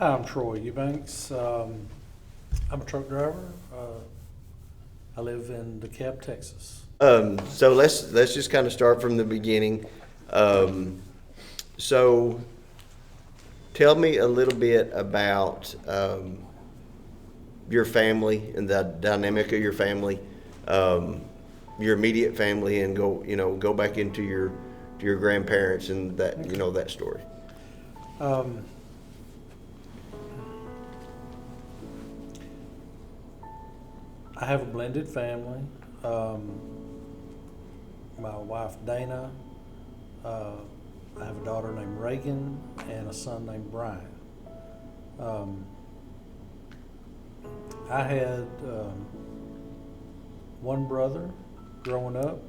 Hi, I'm Troy Eubanks. I'm a truck driver. I live in DeKalb, Texas. So let's just kind of start from the beginning. Um, so tell me a little bit about your family and the dynamic of your family, your immediate family, and go back into your grandparents and that story. Um, I have a blended family. Um, my wife Dana. Uh, I have a daughter named Reagan and a son named Brian. Um, I had one brother growing up,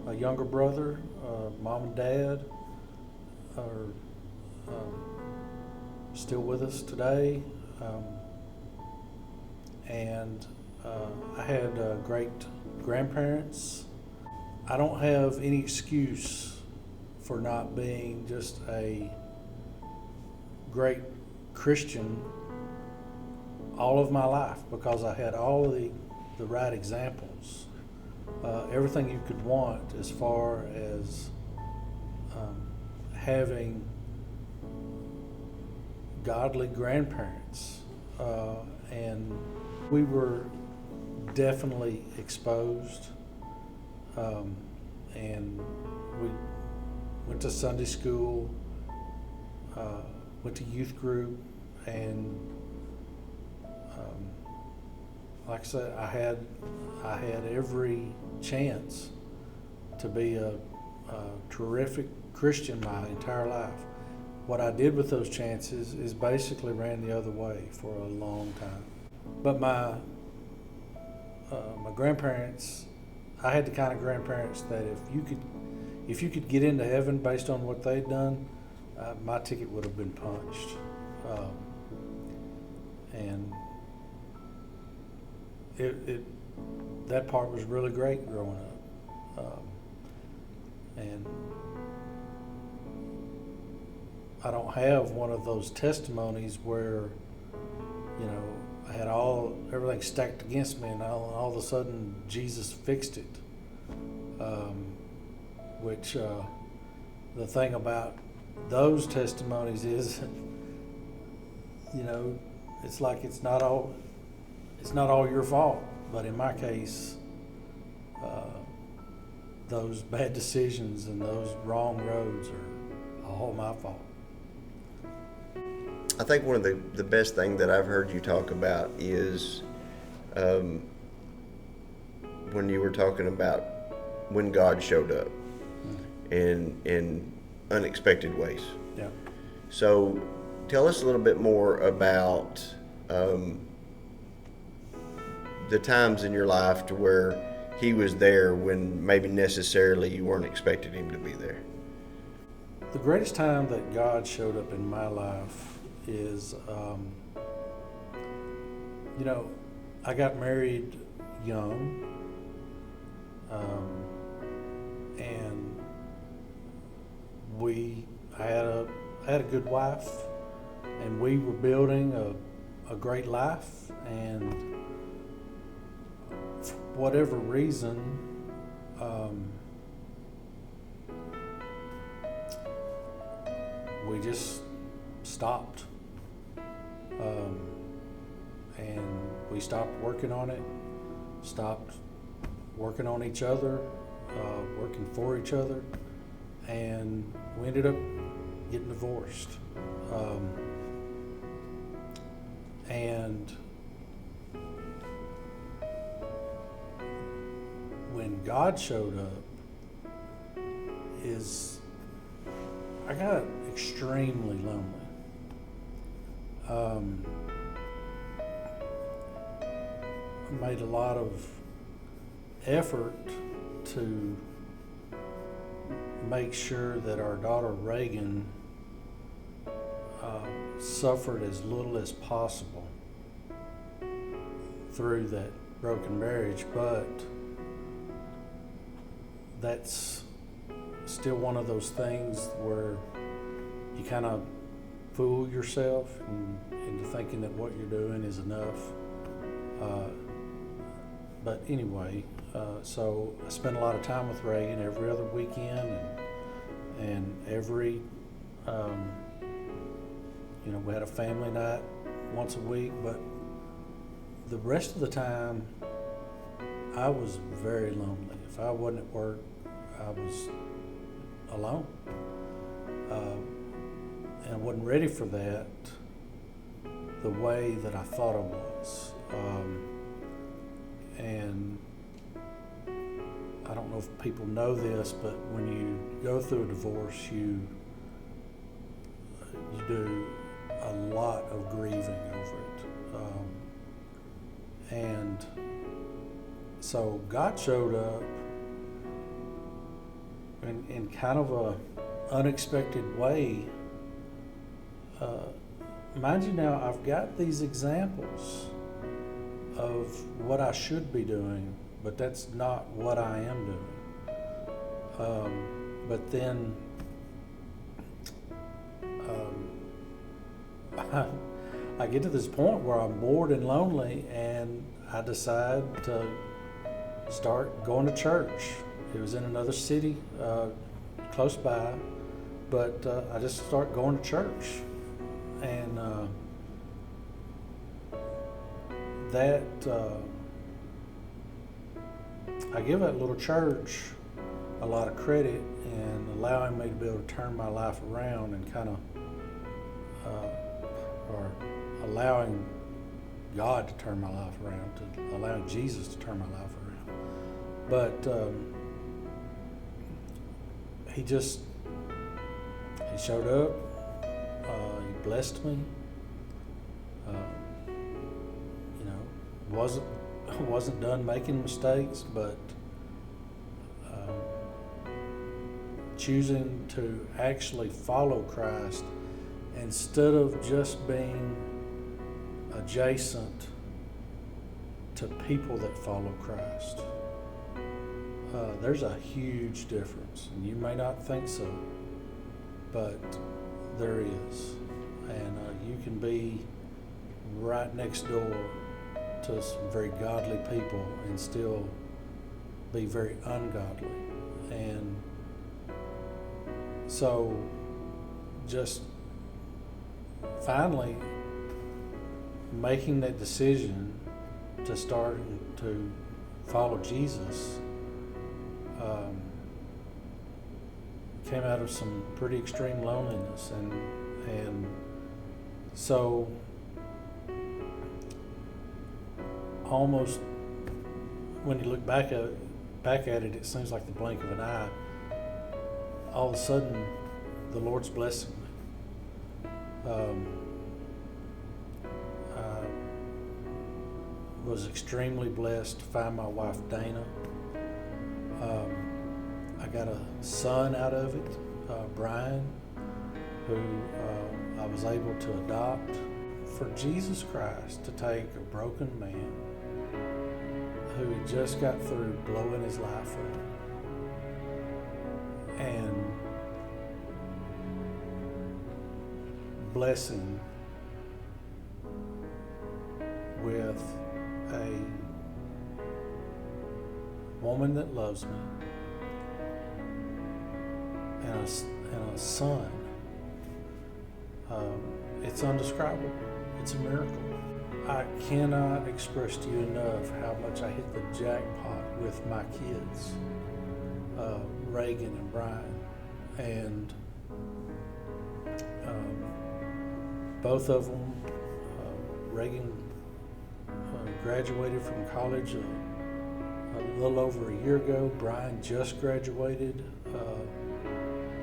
a younger brother. Mom and dad are still with us today. And I had great grandparents. I don't have any excuse for not being just a great Christian all of my life because I had all of the right examples. Everything you could want as far as having godly grandparents. And we were definitely exposed. And we went to Sunday school, went to youth group, and like I said, I had every chance to be a terrific Christian my entire life. What I did with those chances is basically ran the other way for a long time. But my grandparents, I had the kind of grandparents that if you could get into heaven based on what they'd done, my ticket would have been punched. And that part was really great growing up. And I don't have one of those testimonies where, I had everything stacked against me, and all of a sudden Jesus fixed it. Which the thing about those testimonies is, it's like it's not all your fault. But in my case, those bad decisions and those wrong roads are all my fault. I think one of the best thing that I've heard you talk about is when you were talking about when God showed up in unexpected ways. Yeah. So tell us a little bit more about the times in your life to where he was there when maybe necessarily you weren't expecting him to be there. The greatest time that God showed up in my life is, I got married young, and I had a good wife, and we were building a great life, and for whatever reason, we just stopped. And we stopped working on it, stopped working on each other, working for each other, and we ended up getting divorced. And when God showed up, I got extremely lonely. I made a lot of effort to make sure that our daughter Reagan suffered as little as possible through that broken marriage, but that's still one of those things where you kind of fool yourself into thinking that what you're doing is enough. But anyway, so I spent a lot of time with Reagan every other weekend, and every, we had a family night once a week, but the rest of the time, I was very lonely. If I wasn't at work, I was alone. And I wasn't ready for that the way that I thought I was. And I don't know if people know this, but when you go through a divorce, you do a lot of grieving over it. And so God showed up in kind of a unexpected way. Mind you now, I've got these examples of what I should be doing, but that's not what I am doing. But then I get to this point where I'm bored and lonely, and I decide to start going to church. It was in another city close by, but I just start going to church. And I give that little church a lot of credit in allowing me to be able to turn my life around and kind of, or allowing God to turn my life around, to allowing Jesus to turn my life around. But he showed up, he blessed me, wasn't done making mistakes, but choosing to actually follow Christ instead of just being adjacent to people that follow Christ. There's a huge difference, and you may not think so, but there is. And you can be right next door to some very godly people and still be very ungodly. And so just finally making that decision to start to follow Jesus came out of some pretty extreme loneliness, and so almost when you look back at it, it seems like the blink of an eye. All of a sudden, the Lord's blessing me. I was extremely blessed to find my wife Dana. I got a son out of it, Brian, who I was able to adopt. For Jesus Christ to take a broken man who had just got through blowing his life up and blessing with a woman that loves me and a son, it's indescribable. It's a miracle. I cannot express to you enough how much I hit the jackpot with my kids, Reagan and Brian. And both of them, Reagan graduated from college a little over a year ago. Brian just graduated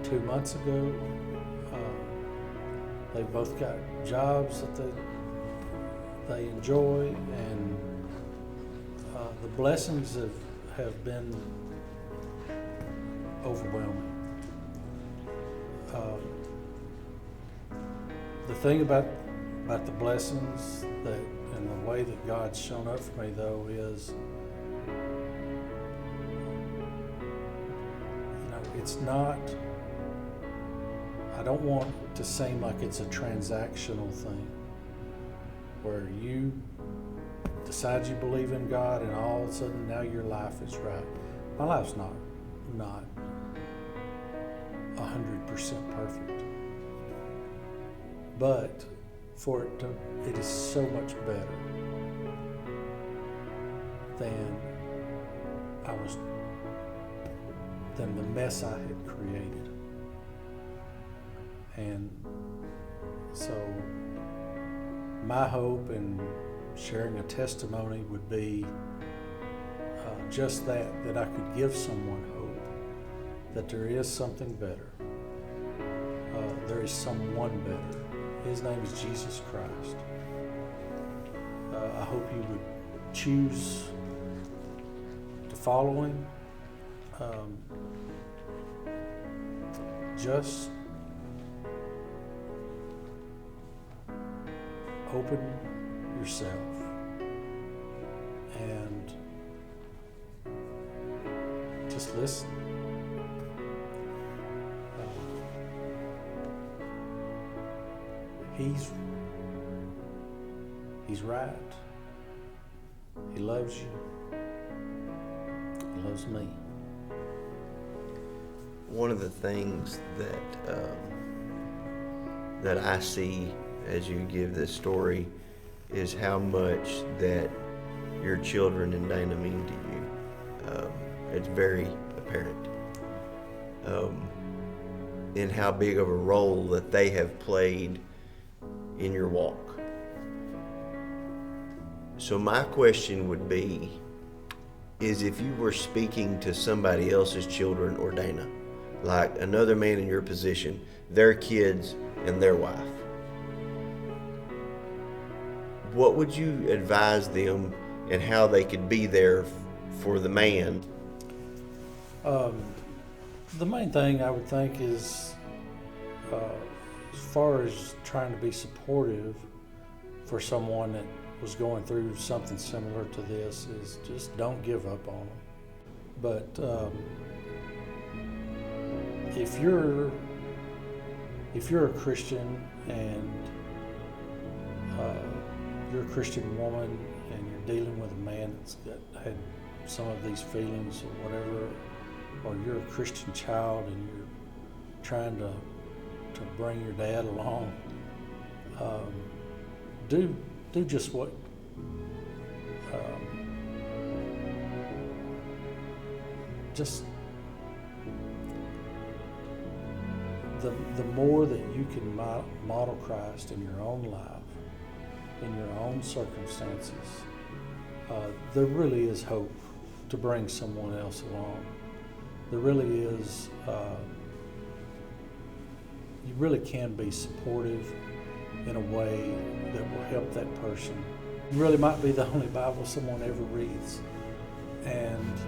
2 months ago. They both got jobs that they enjoy, and the blessings have been overwhelming. The thing about the blessings and the way that God's shown up for me, though, is it's not, I don't want it to seem like it's a transactional thing where you decide you believe in God and all of a sudden now your life is right. My life's not 100% perfect, but it is so much better than the mess I had created. And so my hope in sharing a testimony would be just that I could give someone hope that there is something better. There is someone better. His name is Jesus Christ. I hope you would choose to follow him. Just open yourself and just listen. He's right. He loves you. He loves me. One of the things that I see as you give this story is how much that your children and Dana mean to you. It's very apparent in how big of a role that they have played in your walk. So my question would be, is if you were speaking to somebody else's children or Dana, like another man in your position, their kids and their wife, what would you advise them and how they could be there for the man? The main thing I would think is, as far as trying to be supportive for someone that was going through something similar to this, is just don't give up on them. But if you're a Christian and you're a Christian woman and you're dealing with a man that's had some of these feelings or whatever, or you're a Christian child and you're trying to bring your dad along, do just what just the more that you can model Christ in your own life, in your own circumstances, there really is hope to bring someone else along. There really is, you really can be supportive in a way that will help that person. You really might be the only Bible someone ever reads. And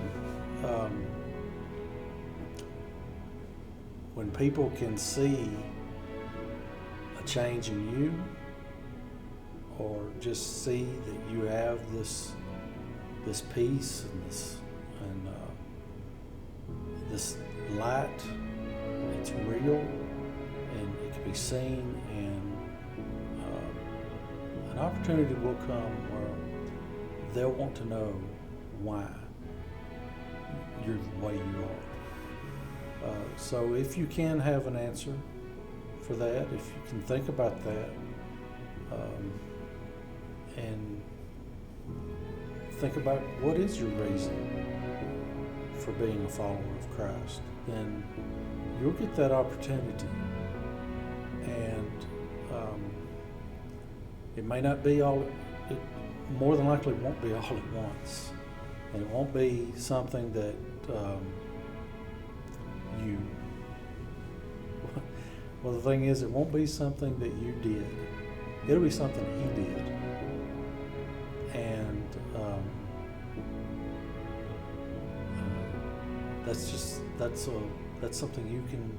when people can see a change in you, or just see that you have this peace and this light, it's real and it can be seen, and an opportunity will come where they'll want to know why you're the way you are. So if you can have an answer for that, if you can think about that, and think about what is your reason for being a follower of Christ, then you'll get that opportunity. And it may not be all, it more than likely won't be all at once. And it won't be something that well, the thing is, it won't be something that you did. It'll be something he did. And that's something you can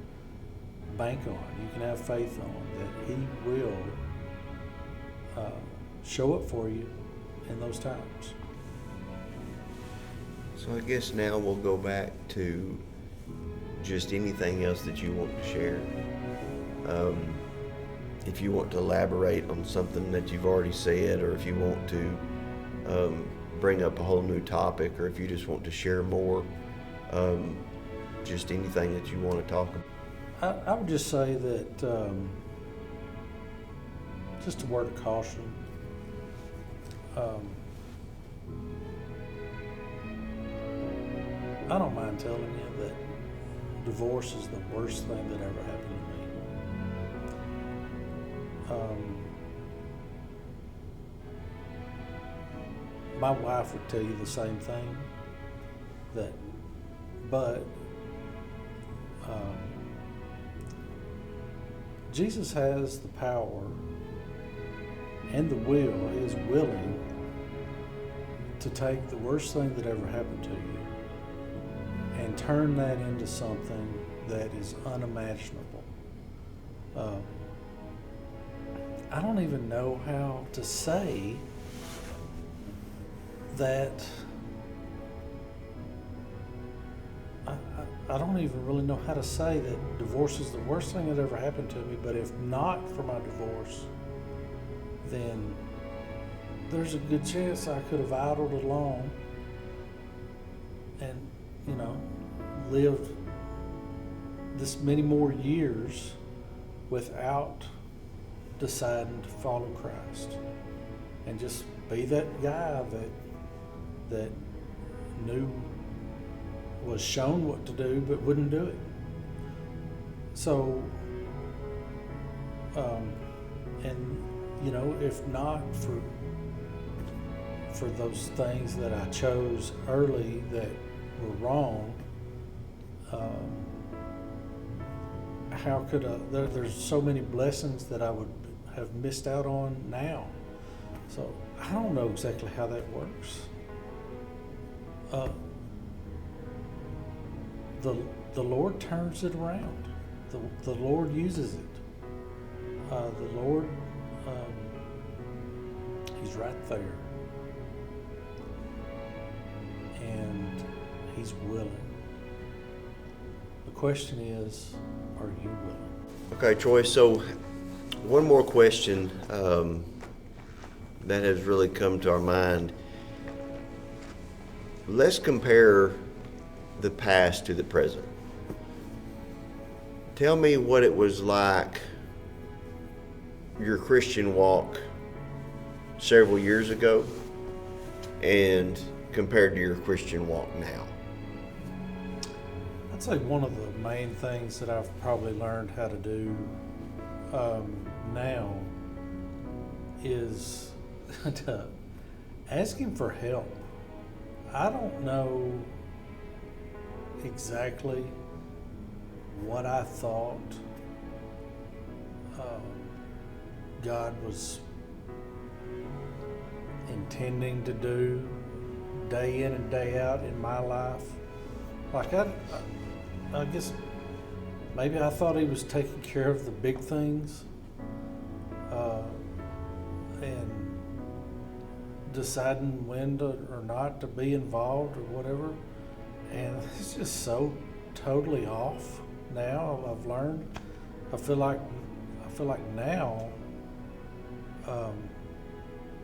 bank on. You can have faith on, that he will show up for you in those times. So I guess now we'll go back to just anything else that you want to share. If you want to elaborate on something that you've already said, or if you want to bring up a whole new topic, or if you just want to share more, just anything that you want to talk about. I would just say that just a word of caution. I don't mind telling you that divorce is the worst thing that ever happened to me. My wife would tell you the same thing, but Jesus has the power and the will. He is willing to take the worst thing that ever happened to you and turn that into something that is unimaginable. I don't even know how to say that. I don't even really know how to say that divorce is the worst thing that ever happened to me, but if not for my divorce, then there's a good chance I could have idled along and, lived this many more years without deciding to follow Christ and just be that guy that was shown what to do but wouldn't do it. So, if not for those things that I chose early that were wrong, how could there's so many blessings that I would have missed out on now. So I don't know exactly how that works. The Lord turns it around. The Lord uses it. The Lord, He's right there. And He's willing. The question is, are you willing? Okay, Troy, so one more question that has really come to our mind. Let's compare the past to the present. Tell me what it was like, your Christian walk several years ago, and compared to your Christian walk now. I'd say one of the main things that I've probably learned how to do now is to asking for help. I don't know exactly what I thought God was intending to do day in and day out in my life. Like I guess maybe I thought He was taking care of the big things and deciding when to or not to be involved or whatever. And it's just so totally off now. I've learned. I feel like now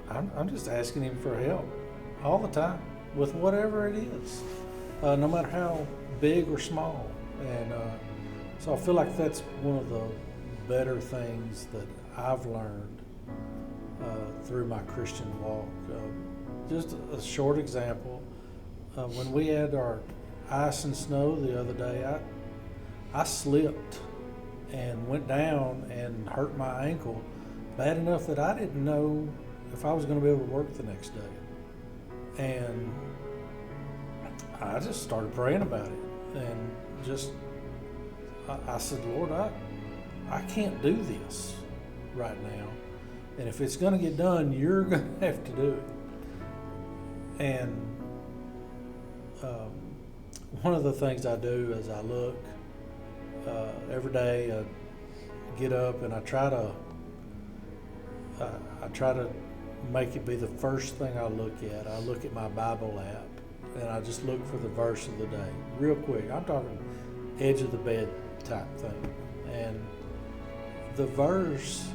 I'm just asking Him for help all the time with whatever it is, no matter how big or small. And so I feel like that's one of the better things that I've learned through my Christian walk. Just a short example. When we had our ice and snow the other day, I slipped and went down and hurt my ankle bad enough that I didn't know if I was going to be able to work the next day. And I just started praying about it and just I said, Lord, I can't do this right now. And if it's going to get done, you're going to have to do it. And one of the things I do is I look every day. I get up and I try to make it be the first thing I look at. I look at my Bible app and I just look for the verse of the day, real quick. I'm talking edge of the bed type thing, and the verse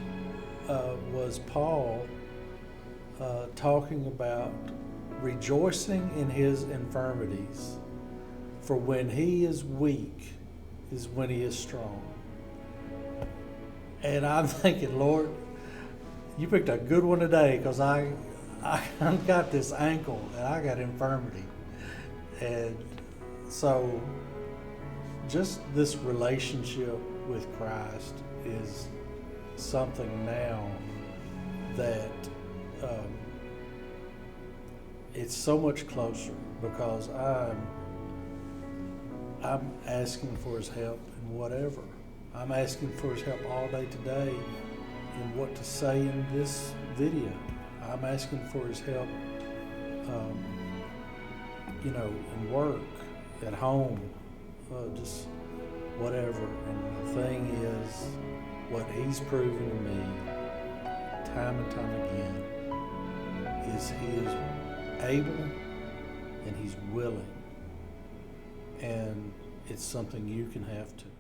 was Paul talking about rejoicing in his infirmities, for when he is weak is when he is strong. And I'm thinking, Lord, you picked a good one today, because I got this ankle and I got infirmity. And so just this relationship with Christ is something now that it's so much closer, because I'm asking for his help in whatever. I'm asking for his help all day today in what to say in this video. I'm asking for his help, in work, at home, just whatever. And the thing is, what he's proven to me time and time again is he is able and he's willing. And it's something you can have too.